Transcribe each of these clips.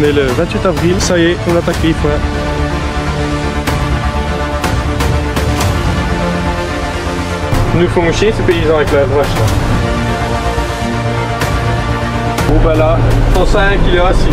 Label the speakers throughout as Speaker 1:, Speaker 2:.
Speaker 1: est le 28 avril, ça y est, on attaque les foins. Ils nous font chier ces paysans avec leur vache là. Bon bah là, 105 il est assis.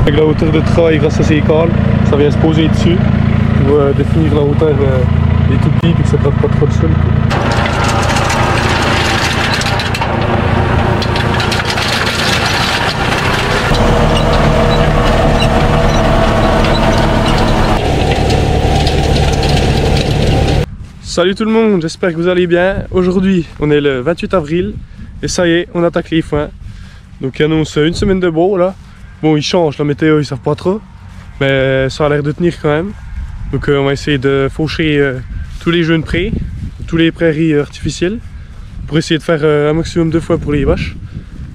Speaker 1: Avec la hauteur de travail grâce à ces cales, ça vient se poser dessus pour définir la hauteur des toupies et que ça ne tape pas trop de sol. Salut tout le monde, j'espère que vous allez bien. Aujourd'hui, on est le 28 avril et ça y est, on attaque les foins. Donc il annonce une semaine de beau là. Bon, ils changent la météo, ils savent pas trop, mais ça a l'air de tenir quand même. Donc on va essayer de faucher tous les jeunes prés, tous les prairies artificielles, pour essayer de faire un maximum de foin pour les vaches,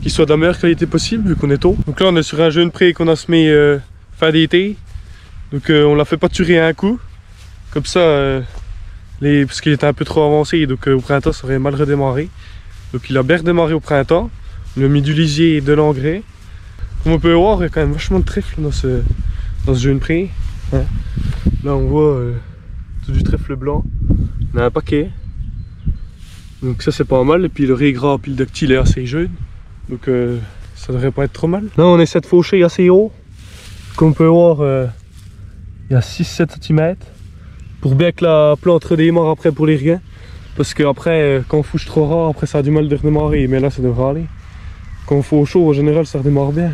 Speaker 1: qui soient de la meilleure qualité possible vu qu'on est tôt. Donc là on est sur un jeune pré qu'on a semé fin d'été, donc on l'a fait pâturer à un coup, comme ça, parce qu'il était un peu trop avancé, donc au printemps ça aurait mal redémarré. Donc il a bien redémarré au printemps, on a mis du lisier et de l'engrais. Comme on peut voir, il y a quand même vachement de trèfle dans ce jeune pré. Hein. Là on voit tout du trèfle blanc, on a un paquet. Donc ça c'est pas mal, et puis le riz gras puis le dactyle est assez jeune. Donc ça devrait pas être trop mal. Là on essaie de faucher assez haut. Comme on peut voir, il y a 6-7 cm. Pour bien que la plante redémarre après pour les riens. Parce que après, quand on fauche trop rare, après ça a du mal de redémarrer, mais là ça devrait aller. Quand on fauche chaud, en général ça redémarre bien.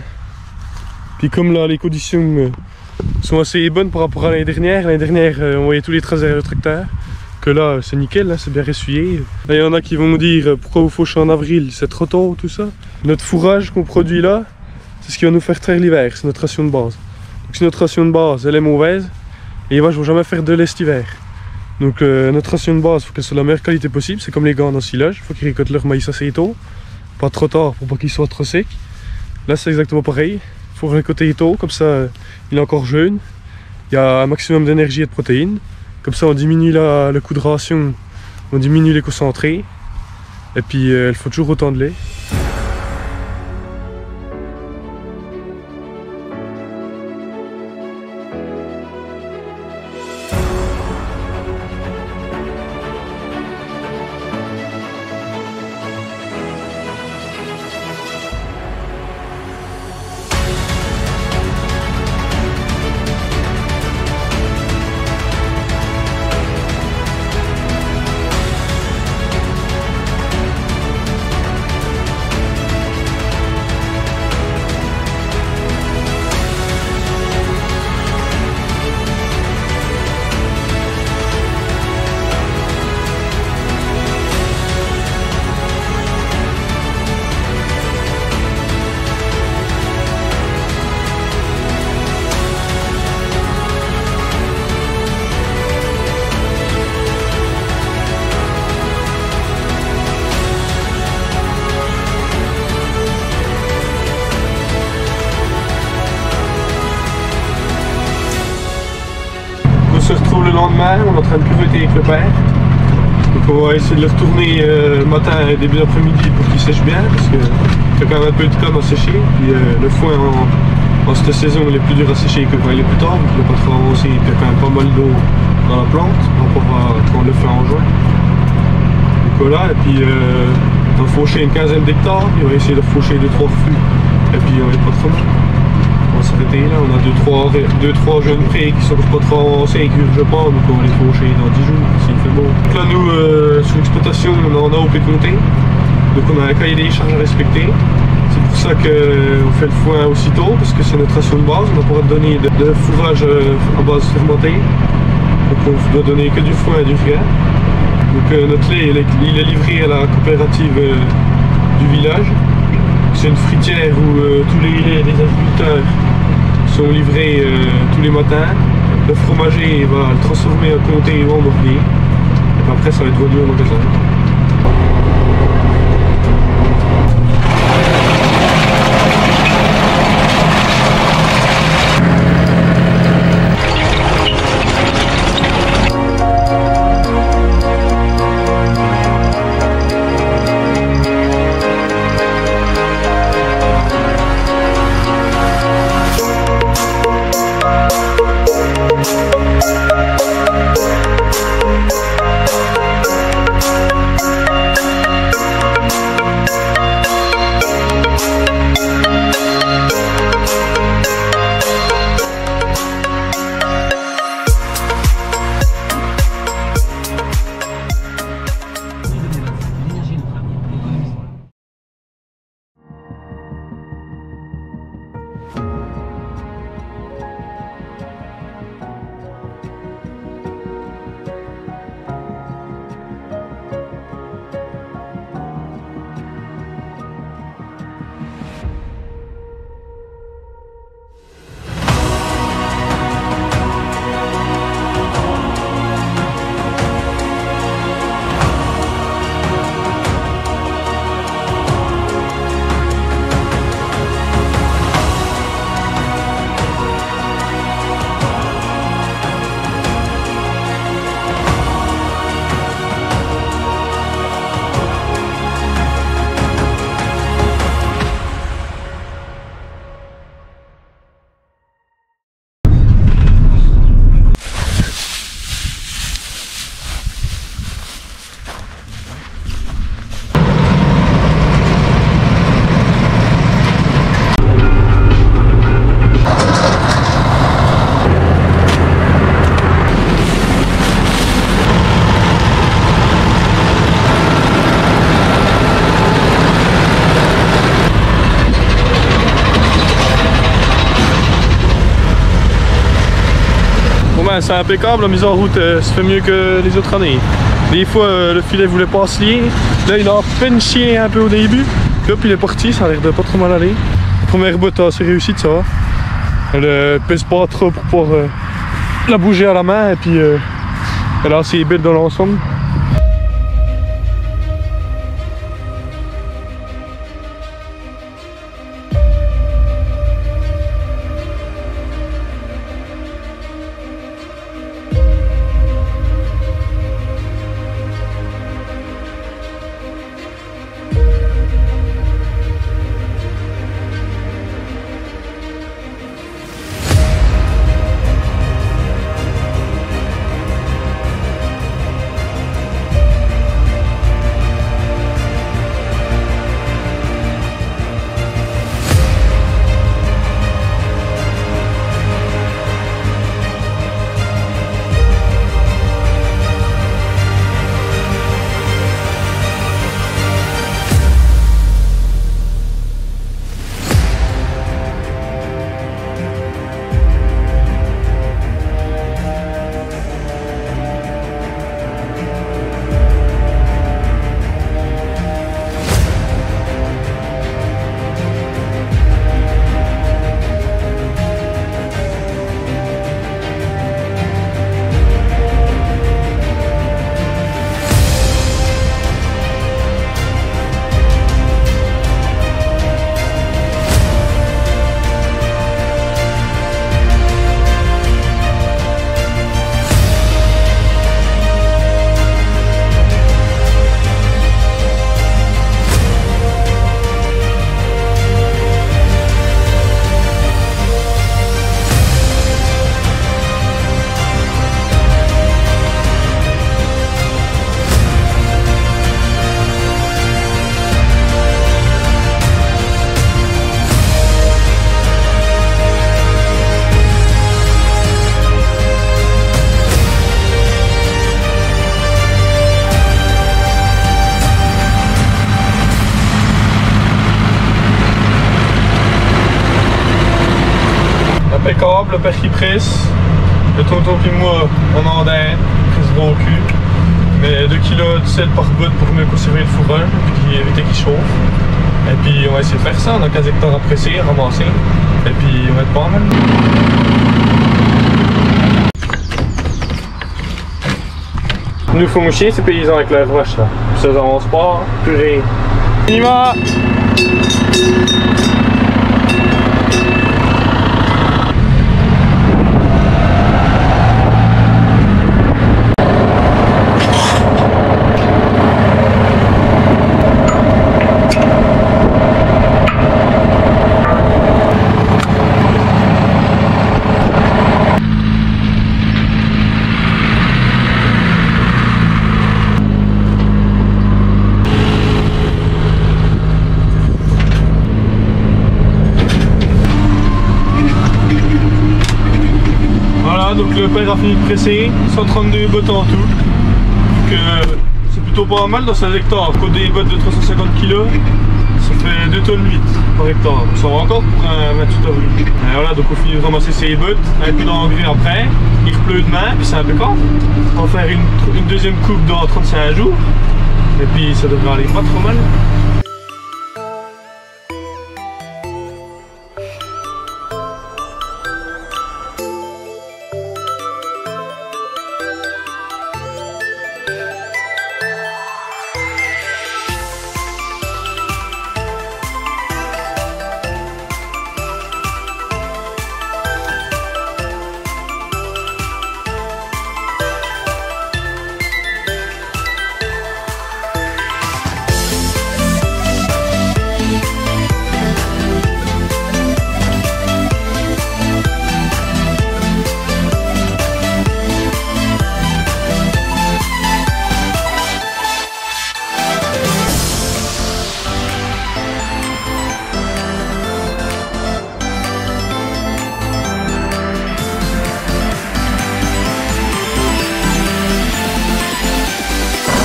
Speaker 1: Puis comme là les conditions sont assez bonnes par rapport à l'année dernière on voyait tous les traces derrière le tracteur, que là c'est nickel, là c'est bien ressuyé. Là il y en a qui vont me dire pourquoi vous fauchez en avril, c'est trop tôt tout ça. Notre fourrage qu'on produit là, c'est ce qui va nous faire traire l'hiver, c'est notre ration de base. Donc si notre ration de base elle est mauvaise, les vaches vont jamais faire de lait cet hiver. Donc notre ration de base, il faut qu'elle soit de la meilleure qualité possible, c'est comme les gants dans le silage, il faut qu'ils récoltent leur maïs assez tôt, pas trop tard pour pas qu'ils soient trop secs. Là c'est exactement pareil. Il faut récolter tôt, comme ça il est encore jeune, il y a un maximum d'énergie et de protéines, comme ça on diminue le coût de ration, on diminue les concentrés, et puis il faut toujours autant de lait. le lendemain, on est en train de pivoter avec le père. Donc on va essayer de le retourner le matin et début d'après-midi pour qu'il sèche bien, parce qu'il y a quand même un peu de canne à sécher. Puis le foin en cette saison il est plus dur à sécher que quand il est plus tard, donc il n'est pas trop avancé, il y a quand même pas mal d'eau dans la plante par rapport à quand on le fait en juin. Donc voilà, et puis on va faucher une quinzaine d'hectares, puis on va essayer de faucher 2-3 refus, et puis on est pas trop mal. On va s'arrêter là, on a 2-3 jeunes prés qui sont pas trop avancés et qui je pense, donc on va les faucher dans 10 jours s'il fait beau. Donc là nous, sur l'exploitation, on a en AOP compté, donc on a un cahier des charges à respecter. C'est pour ça qu'on fait le foin aussitôt, parce que c'est notre ration de base, on va pouvoir donner de fourrage à base fermentée. Donc on doit donner que du foin et du rien. Donc notre lait il est livré à la coopérative du village. C'est une fruitière où tous les laits des agriculteurs sont livrés tous les matins. Le fromager va le transformer en comté ou en morbier. Et puis après ça va être vendu au magasin. C'est impeccable, la mise en route se fait mieux que les autres années. Des fois le filet voulait pas se lier, là il a à peine chié un peu au début, puis hop il est parti, ça a l'air de pas trop mal aller. La première botte assez réussie, ça va. Elle pèse pas trop pour pouvoir la bouger à la main et puis elle est assez belle dans l'ensemble. le père qui presse, le tonton puis moi on en a presse droit au cul. Mais 2 kg de sel par botte pour mieux conserver le fourrage et puis éviter qu'il chauffe. Et puis on va essayer de faire ça, on a 15 hectares à presser, ramasser. Et puis on va être pas mal. Il nous faut moucher ces paysans avec la vache là. Ça avance pas, purée. On y va! Donc le père a fini de presser, 132 bottes en tout. Donc c'est plutôt pas mal dans 16 hectares. Côté des bottes de 350 kg, ça fait 2 tonnes 8 par hectare. Donc ça va encore pour un 28 avril. Et voilà, donc on finit de ramasser ces bottes, un coup d'engrais après, il repleut demain, puis c'est impeccable. On va faire une deuxième coupe dans 35 jours. Et puis ça devrait aller pas trop mal.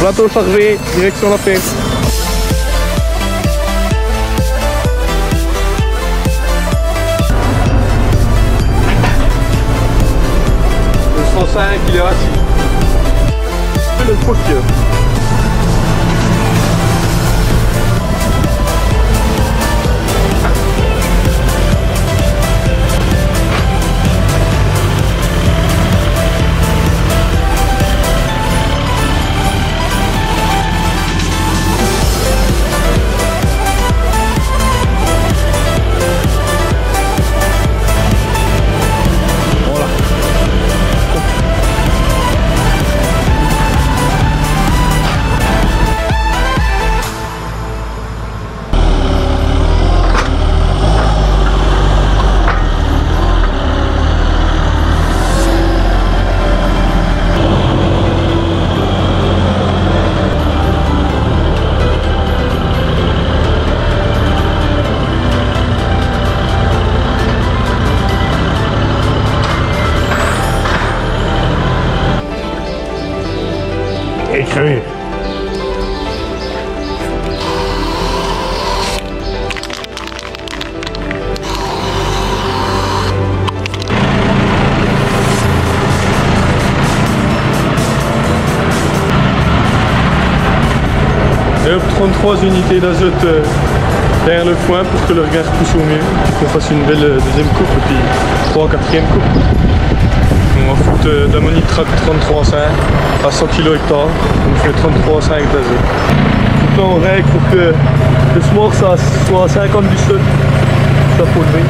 Speaker 1: Plateau chargé, direction la pêche. Le 105 il est assis. Le truc. Écrit. Et hop, 33 unités d'azote derrière le foin pour que le regard pousse au mieux, qu'on fasse une belle deuxième coupe et puis 3 4e coupe. On va foutre d'ammonitrate 33,5 à 100 kg hectare, on fait 33,5 d'azote. Donc là on règle pour que le smore ça soit à 50 du sol, ça faut lever.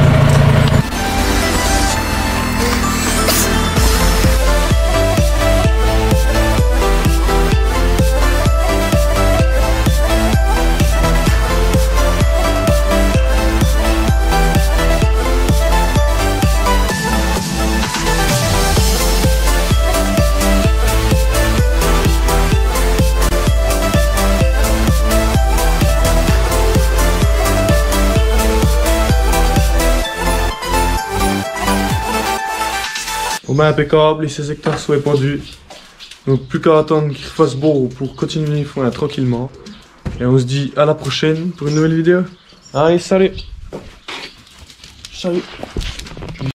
Speaker 1: Bon ben impeccable, et ces hectares sont épandus. Donc plus qu'à attendre qu'il fasse beau pour continuer le foin tranquillement. Et on se dit à la prochaine pour une nouvelle vidéo. Allez, salut. Salut.